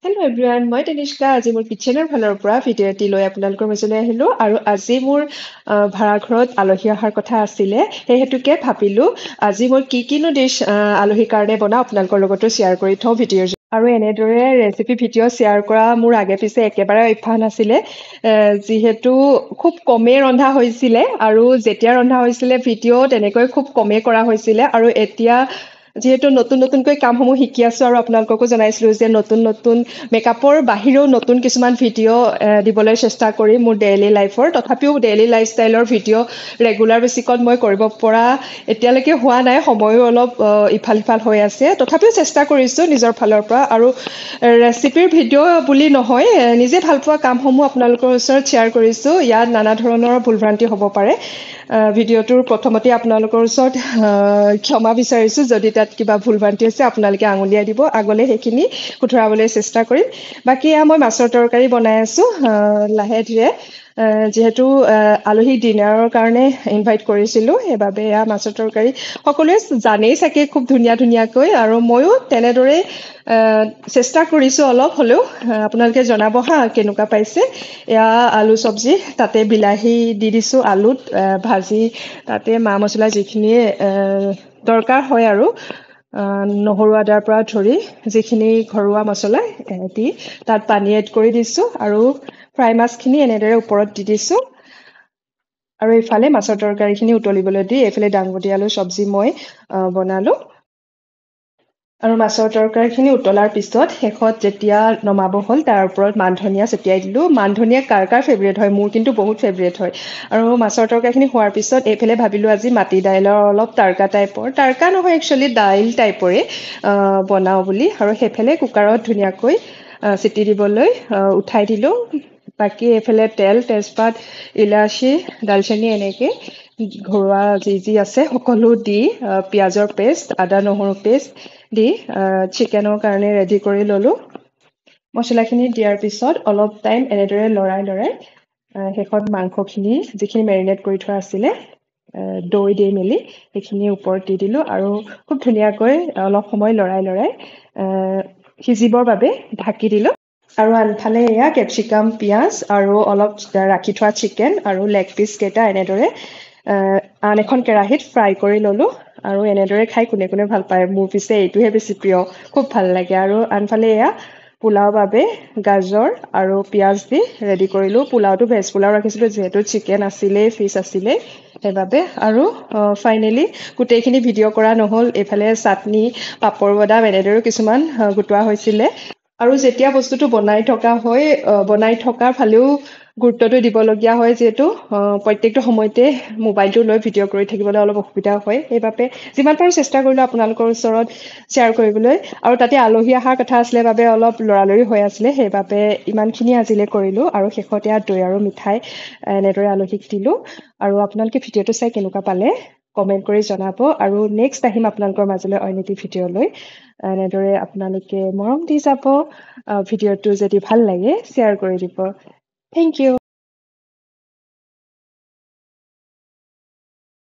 Hello' everyone, মই তনিষ্কা। আজি মোৰ কিটচেনৰ ফালৰ পৰা ভিডিঅ' এটি লৈ আপোনালোকৰ মাজলৈ আহিলোঁ। আৰু আজি মোৰ ভাড়াঘৰত আলহী অহাৰ কথা আছিলে, সেই হেতুকে ভাবিলোঁ আজি মই কিনো ডিছ আলহীৰ কাৰণে বনাওঁ আপোনালোকৰ লগতো শ্বেয়াৰ কৰি থওঁ ভিডিঅ'ৰ। আৰু এনেদৰে ৰেচিপি ভিডিঅ' শ্বেয়াৰ কৰা মোৰ আগে পিছে একেবাৰে অভ্যাস নাছিলে, যিহেতু খুব কমেই ৰন্ধা হৈছিলে আৰু যেতিয়া ৰন্ধা হৈছিলে ভিডিঅ' তেনেকৈ খুব কমেই কৰা হৈছিলে। আৰু এতিয়া যিহেতু নতুনকৈ কামসমূহ শিকি আছোঁ আৰু আপোনালোককো জনাইছিলোঁ যে নতুন মেকআপৰ বাহিৰেও নতুন কিছুমান ভিডিঅ' দিবলৈ চেষ্টা কৰিম মোৰ ডেইলি লাইফৰ। তথাপিও ডেইলি লাইফষ্টাইলৰ ভিডিঅ' ৰেগুলাৰ বেচিকত মই কৰিব পৰা এতিয়ালৈকে হোৱা নাই, সময়ো অলপ ইফাল সিফাল হৈ আছে। তথাপিও চেষ্টা কৰিছোঁ নিজৰ ফালৰ পৰা। আৰু ৰেচিপিৰ ভিডিঅ' বুলি নহয়, নিজে ভাল পোৱা কামসমূহ আপোনালোকৰ ওচৰত শ্বেয়াৰ কৰিছোঁ। ইয়াত নানা ধৰণৰ ভুলভ্ৰান্তি হ'ব পাৰে। ভিডিঅ'টোৰ প্ৰথমতে আপোনালোকৰ ওচৰত ক্ষমা বিচাৰিছোঁ যদি তাত কিবা ভুলভ্ৰান্তি হৈছে, আপোনালোকে আঙুলিয়াই দিব। আগলৈ সেইখিনি শুধৰাবলৈ চেষ্টা কৰিম। বাকী এয়া মই মাছৰ তৰকাৰী বনাই আছোঁ লাহে ধীৰে, যিহেতু আলহীক ডিনাৰৰ কাৰণে ইনভাইট কৰিছিলোঁ, সেইবাবে এয়া মাছৰ তৰকাৰী সকলোৱে জানেই চাগে খুব ধুনীয়াকৈ। আৰু ময়ো তেনেদৰেই চেষ্টা কৰিছোঁ অলপ হ'লেও। আপোনালোকে জনাব হা কেনেকুৱা পাইছে। এয়া আলু চব্জি, তাতে বিলাহী দি দিছোঁ আলুত ভাজি, তাতে মা মছলা যিখিনি দৰকাৰ হয় আৰু নহৰু আদাৰ পৰা ধৰি যিখিনি ঘৰুৱা মছলা দি তাত পানী এড কৰি দিছোঁ আৰু ফ্ৰাই মাছখিনি এনেদৰে ওপৰত দি দিছোঁ। আৰু ইফালে মাছৰ তৰকাৰীখিনি উতলিবলৈ দি এইফালে দাংবডি আলু চব্জি মই বনালোঁ। আৰু মাছৰ তৰকাৰীখিনি উতলাৰ পিছত শেষত যেতিয়া নমাব হ'ল তাৰ ওপৰত মান ধনিয়া ছটিয়াই দিলোঁ। মান ধনিয়া কাৰ কাৰ ফেভৰেট হয়, মোৰ কিন্তু বহুত ফেভৰেট হয়। আৰু মাছৰ তৰকাৰীখিনি হোৱাৰ পিছত এইফালে ভাবিলোঁ আজি মাটি দাইলৰ অলপ তাৰকা নহয় একচুৱেলি দাইল টাইপৰে বনাওঁ বুলি। আৰু সেইফালে কুকাৰত ধুনীয়াকৈ চিটি দিবলৈ উঠাই দিলোঁ। বাকী এইফালে তেল, তেজপাত, ইলাচি, দালচেনি এনেকৈ ঘৰুৱা যি আছে সকলো দি পিঁয়াজৰ পেষ্ট, আদা নহৰু পেষ্ট দি চিকেনৰ কাৰণে ৰেডি কৰি ল'লোঁ। মছলাখিনি দিয়াৰ পিছত অলপ টাইম এনেদৰে লৰাই শেষত মাংসখিনি যিখিনি মেৰিনেট কৰি থোৱা আছিলে দৈ দি মেলি সেইখিনি ওপৰত দি দিলোঁ আৰু খুব ধুনীয়াকৈ অলপ সময় লৰাই সিজিবৰ বাবে ঢাকি দিলোঁ। আৰু আনফালে এয়া কেপচিকাম, পিঁয়াজ আৰু অলপ ৰাখি থোৱা চিকেন আৰু লেগ পিচ কেইটা এনেদৰে আন এখন কেৰাহীত ফ্ৰাই কৰি ল'লোঁ। আৰু এনেদৰে খাই কোনে কোনে ভাল পায়, মোৰ পিছে এইটোহে বেছি প্ৰিয়, খুব ভাল লাগে। আৰু আনফালে এয়া পোলাওৰ বাবে গাজৰ আৰু পিঁয়াজ দি ৰেডি কৰিলোঁ। পোলাওটো ভেজ পোলাও ৰাখিছিলোঁ যিহেতু চিকেন আছিলেই, ফিছ আছিলেই সেইবাবে। আৰু ফাইনেলি গোটেইখিনি ভিডিঅ' কৰা নহ'ল, এইফালে চাটনি, পাপৰ বডা এনেদৰেও কিছুমান গোটোৱা হৈছিলে। আৰু যেতিয়া বস্তুটো বনাই থকাৰ ফালেও গুৰুত্বটো দিবলগীয়া হয়, যিহেতু প্ৰত্যেকটো সময়তে মোবাইলটো লৈ ভিডিঅ' কৰি থাকিবলৈ অলপ অসুবিধা হয়। সেইবাবে যিমান পাৰোঁ চেষ্টা কৰিলোঁ আপোনালোকৰ ওচৰত শ্বেয়াৰ কৰিবলৈ। আৰু তাতে আলহী অহাৰ কথা আছিলে বাবে অলপ লৰালৰি হৈ আছিলে, সেইবাবে ইমানখিনি আজিলৈ কৰিলোঁ। আৰু শেষতে দৈ আৰু মিঠাই এনেদৰে আলহীক দিলোঁ। আৰু আপোনালোকে ভিডিঅ'টো চাই কেনেকুৱা পালে কমেণ্ট কৰি জনাব। আৰু নেক্সট আহিম আপোনালোকৰ মাজলৈ অইন এটি ভিডিঅ' লৈ। এনেদৰে আপোনালোকে মৰম দি যাব। ভিডিঅ'টো যদি ভাল লাগে শ্বেয়াৰ কৰি দিব। Thank U.